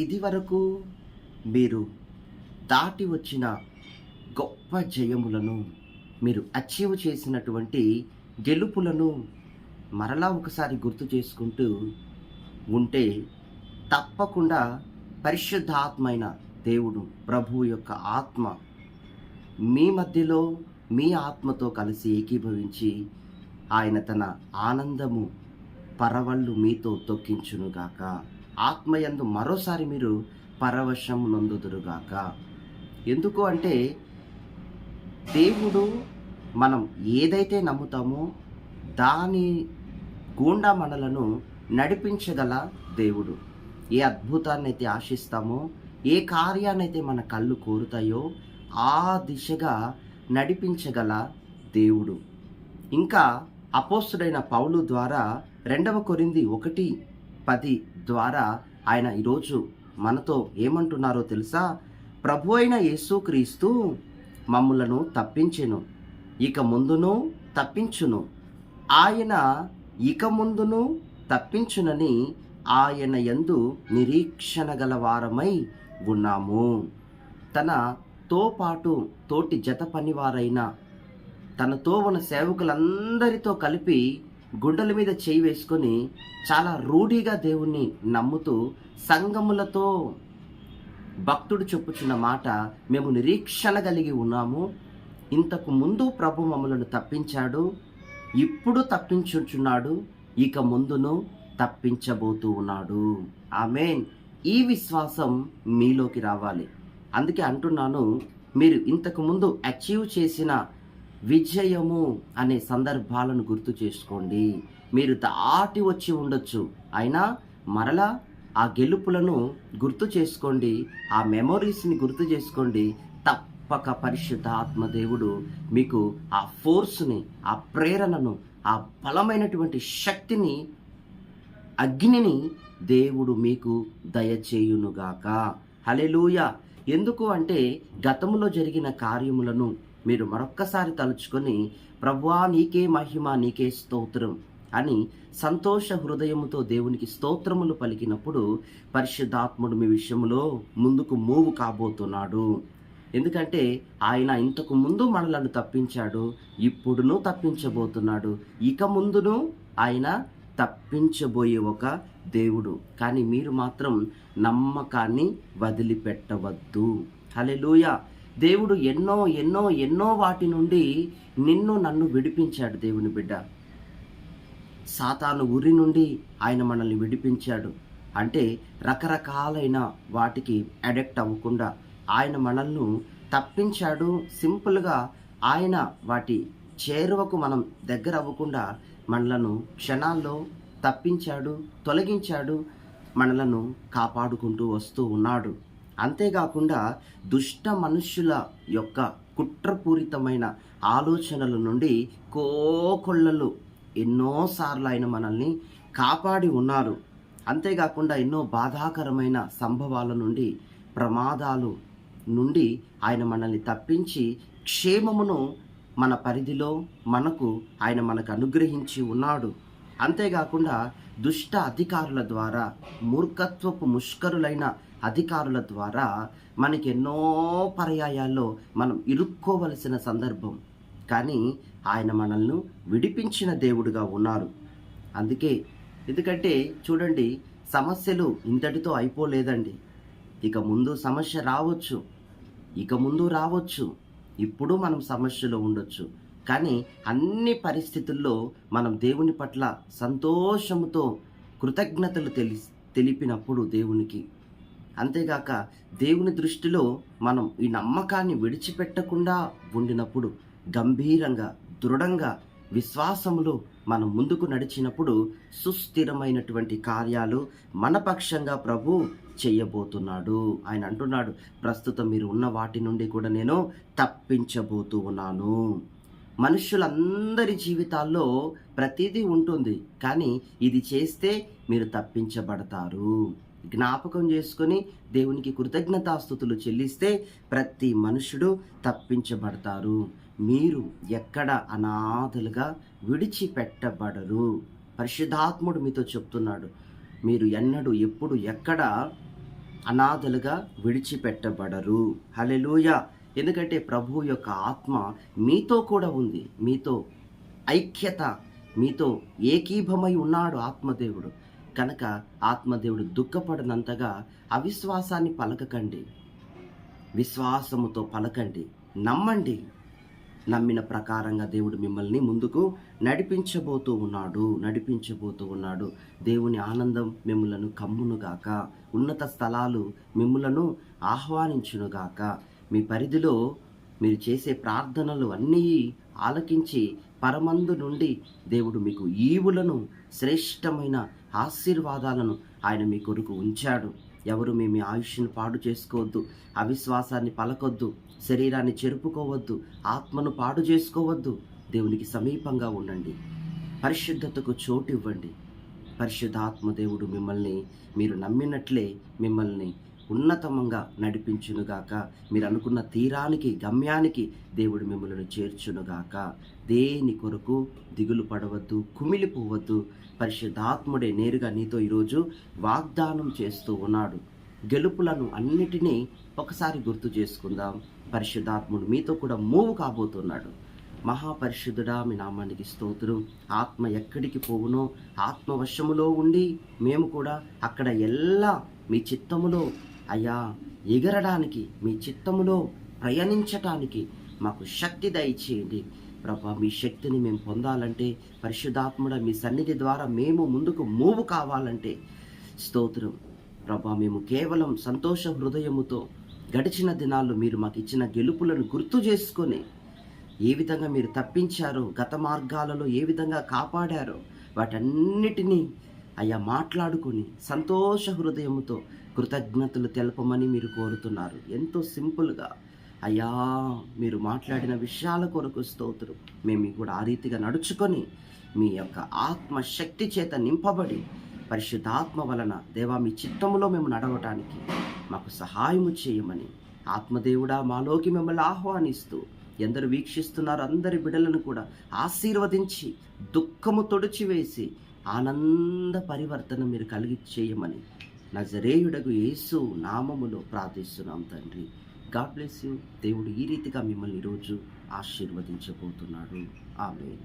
ఇది వరకు మీరు దాటి వచ్చిన గొప్ప జయములను, మీరు అచీవ్ చేసినటువంటి గెలుపులను మరలా ఒకసారి గుర్తు చేసుకుంటూ ఉంటే తప్పకుండా పరిశుద్ధాత్మైన దేవుడు, ప్రభువు యొక్క ఆత్మ మీ మధ్యలో మీ ఆత్మతో కలిసి ఏకీభవించి ఆయన తన ఆనందము పరవళ్ళు మీతో తొక్కించునుగాక. ఆత్మయందు మరోసారి మీరు పరవశం నొందుదురుగాక. ఎందుకు అంటే దేవుడు మనం ఏదైతే నమ్ముతామో దాని గుండా మనలను నడిపించగల దేవుడు. ఏ అద్భుతాన్నైతే ఆశిస్తామో, ఏ కార్యాన్నైతే మన కళ్ళు కోరుతాయో ఆ దిశగా నడిపించగల దేవుడు. ఇంకా అపోస్తుడైన పౌలు ద్వారా 2 కొరింథీ 1:10 ద్వారా ఆయన ఈరోజు మనతో ఏమంటున్నారో తెలుసా? ప్రభు అయిన యేసుక్రీస్తు మమ్ములను తప్పించెను, ఇక ముందును తప్పించును. ఆయన ఇక ముందును తప్పించునని ఆయన యందు నిరీక్షణ గల వారమై ఉన్నాము. తనతో పాటు తోటి జత పనివారైన తనతో ఉన్న సేవకులందరితో కలిపి గుండెల మీద చేయి వేసుకొని చాలా రూఢిగా దేవుణ్ణి నమ్ముతూ సంఘములతో భక్తుడు చెప్పుచున్న మాట, మేము నిరీక్షణ కలిగి ఉన్నాము. ఇంతకు ముందు ప్రభు మమ్మలను తప్పించాడు, ఇప్పుడు తప్పించుచున్నాడు, ఇక ముందును తప్పించబోతూ ఉన్నాడు. ఆమేన్. ఈ విశ్వాసం మీలోకి రావాలి. అందుకే అంటున్నాను, మీరు ఇంతకు ముందు అచీవ్ చేసిన విజయము అనే సందర్భాలను గుర్తు చేసుకోండి. మీరు దాటి వచ్చి ఉండొచ్చు, అయినా మరలా ఆ గెలుపులను గుర్తు చేసుకోండి, ఆ మెమొరీస్ని గుర్తు చేసుకోండి. తప్పక పరిశుద్ధ ఆత్మదేవుడు మీకు ఆ ఫోర్స్ని, ఆ ప్రేరణను, ఆ బలమైనటువంటి శక్తిని, అగ్నిని దేవుడు మీకు దయచేయునుగాక. హల్లెలూయా. ఎందుకు అంటే గతంలో జరిగిన కార్యములను మీరు మరొక్కసారి తలుచుకొని, ప్రభువా నీకే మహిమ, నీకే స్తోత్రం అని సంతోష హృదయముతో దేవునికి స్తోత్రములు పలికినప్పుడు పరిశుద్ధాత్ముడు మీ విషయంలో ముందుకు మూవ్ కాబోతున్నాడు. ఎందుకంటే ఆయన ఇంతకు ముందు మనలను తప్పించాడు, ఇప్పుడును తప్పించబోతున్నాడు, ఇక ముందును ఆయన తప్పించబోయే ఒక దేవుడు. కానీ మీరు మాత్రం నమ్మకాన్ని వదిలిపెట్టవద్దు. హల్లెలూయా. దేవుడు ఎన్నో ఎన్నో ఎన్నో వాటి నుండి నిన్ను నన్ను విడిపించాడు. దేవుని బిడ్డ, సాతాను ఉరి నుండి ఆయన మనల్ని విడిపించాడు. అంటే రకరకాలైన వాటికి అడిక్ట్ అవ్వకుండా ఆయన మనల్ని తప్పించాడు. సింపుల్గా ఆయన వాటి చేరువకు మనం దగ్గర అవ్వకుండా మనలను క్షణాల్లో తప్పించాడు, తొలగించాడు, మనలను కాపాడుకుంటూ వస్తూ ఉన్నాడు. అంతేకాకుండా దుష్ట మనుష్యుల యొక్క కుట్రపూరితమైన ఆలోచనల నుండి కోకొల్లలు ఎన్నోసార్లు ఆయన మనల్ని కాపాడి ఉన్నారు. అంతేకాకుండా ఎన్నో బాధాకరమైన సంభవాల నుండి, ప్రమాదాలు నుండి ఆయన మనల్ని తప్పించి క్షేమమును మన పరిధిలో ఆయన మనకు అనుగ్రహించి ఉన్నాడు. అంతేకాకుండా దుష్ట అధికారుల ద్వారా, మూర్ఖత్వపు ముష్కరులైన అధికారుల ద్వారా మనకి ఎన్నో పర్యాయాల్లో మనం ఇరుక్కోవలసిన సందర్భం, కానీ ఆయన మనల్ని విడిపించిన దేవుడుగా ఉన్నారు. ఎందుకంటే చూడండి, సమస్యలు ఇంతటితో అయిపోలేదండి. ఇక ముందు సమస్య రావచ్చు, ఇప్పుడు మనం సమస్యలో ఉండొచ్చు. కానీ అన్ని పరిస్థితుల్లో మనం దేవుని పట్ల సంతోషముతో కృతజ్ఞతలు తెలిపినప్పుడు దేవునికి, అంతేగాక దేవుని దృష్టిలో మనం ఈ నమ్మకాన్ని విడిచిపెట్టకుండా ఉండినప్పుడు, గంభీరంగా దృఢంగా విశ్వాసములో మనం ముందుకు నడిచినప్పుడు సుస్థిరమైనటువంటి కార్యాలు మన పక్షంగా ప్రభు చెయ్యబోతున్నాడు. ఆయన అంటున్నాడు, ప్రస్తుతం మీరు ఉన్న వాటి నుండి కూడా నేను తప్పించబోతూ ఉన్నాను. మనుషులందరి జీవితాల్లో ప్రతిదీ ఉంటుంది, కానీ ఇది చేస్తే మీరు తప్పించబడతారు. జ్ఞాపకం చేసుకొని దేవునికి కృతజ్ఞతాస్తుతులు చెల్లిస్తే ప్రతి మనుషుడు తప్పించబడతారు. మీరు ఎక్కడ అనాథలుగా విడిచిపెట్టబడరు. పరిశుద్ధాత్ముడు మీతో చెప్తున్నాడు, మీరు ఎన్నడూ ఎప్పుడు ఎక్కడ అనాథలుగా విడిచిపెట్టబడరు. హల్లెలూయా. ఎందుకంటే ప్రభు యొక్క ఆత్మ మీతో కూడా ఉంది. మీతో ఐక్యత, మీతో ఏకీభమై ఉన్నాడు ఆత్మదేవుడు. కనుక ఆత్మదేవుడు దుఃఖపడనంతగా అవిశ్వాసాన్ని పలకకండి, విశ్వాసముతో పలకండి, నమ్మండి. నమ్మిన ప్రకారంగా దేవుడు మిమ్మల్ని ముందుకు నడిపించబోతూ ఉన్నాడు. దేవుని ఆనందం మిమ్ములను కమ్మునుగాక. ఉన్నత స్థలాలు మిమ్ములను ఆహ్వానించునుగాక. మీ పరిధిలో మీరు చేసే ప్రార్థనలు అన్నీ ఆలకించి పరమందు నుండి దేవుడు మీకు ఈవులను, శ్రేష్టమైన ఆశీర్వాదాలను ఆయన మీ కొరకు ఉంచాడు. ఎవరు మీ ఆయుష్ను పాడు చేసుకోవద్దు, అవిశ్వాసాన్ని పలకొద్దు, శరీరాన్ని చెరుపుకోవద్దు, ఆత్మను పాడు చేసుకోవద్దు. దేవునికి సమీపంగా ఉండండి, పరిశుద్ధతకు చోటు ఇవ్వండి. పరిశుద్ధాత్మ దేవుడు మిమ్మల్ని మీరు నమ్మినట్లే మిమ్మల్ని ఉన్నతమంగా నడిపించునుగాక. మీరు అనుకున్న తీరానికి, గమ్యానికి దేవుడు మిమ్మల్ని చేర్చునుగాక. దేని కొరకు దిగులు పడవద్దు, కుమిలిపోవద్దు. పరిశుద్ధాత్ముడే నేరుగా నీతో ఈరోజు వాగ్దానం చేస్తూ ఉన్నాడు. గెలుపులను అన్నిటినీ ఒకసారి గుర్తు చేసుకుందాం. పరిశుద్ధాత్ముడు మీతో కూడా మూవ్ కాబోతున్నాడు. మహాపరిశుద్ధుడా, మీ నామానికి స్తోత్రం. ఆత్మ ఎక్కడికి పోవునో ఆత్మవశములో ఉండి మేము కూడా అక్కడ ఎల్లా మీ చిత్తములో అయ్యా ఎగరడానికి, మీ చిత్తములో ప్రయాణించటానికి మాకు శక్తి దయచేయండి ప్రభా. మీ శక్తిని మేము పొందాలంటే, పరిశుద్ధాత్ముడ మీ సన్నిధి ద్వారా మేము ముందుకు మూవ్ కావాలంటే స్తోత్రం ప్రభా. మేము కేవలం సంతోష హృదయముతో గడిచిన దినాల్లో మీరు మాకు ఇచ్చిన గెలుపులను గుర్తు చేసుకొని, ఏ విధంగా మీరు తప్పించారో, గత మార్గాలలో ఏ విధంగా కాపాడారో వాటన్నిటినీ అయ్యా మాట్లాడుకొని సంతోష హృదయముతో కృతజ్ఞతలు తెలపమని మీరు కోరుతున్నారు. ఎంతో సింపుల్గా అయ్యా మీరు మాట్లాడిన విషయాల కొరకు స్తోత్రం. మేము కూడా ఆ రీతిగా నడుచుకొని మీ యొక్క ఆత్మశక్తి చేత నింపబడి పరిశుద్ధాత్మ వలన దేవా మీ చిత్తములో మేము నడవటానికి మాకు సహాయము చేయమని ఆత్మదేవుడా మాలోకి మిమ్మల్ని ఆహ్వానిస్తూ, ఎందరు వీక్షిస్తున్నారు అందరి బిడ్డలను కూడా ఆశీర్వదించి దుఃఖము తొడిచివేసి ఆనంద పరివర్తన మీరు కలిగి చేయమని నజరేయుడగు యేసు నామములో ప్రార్థిస్తున్నాం తండ్రి. God bless you. దేవుడు ఈ రీతిగా మిమ్మల్ని ఈరోజు ఆశీర్వదించబోతున్నాడు. ఆమేన్.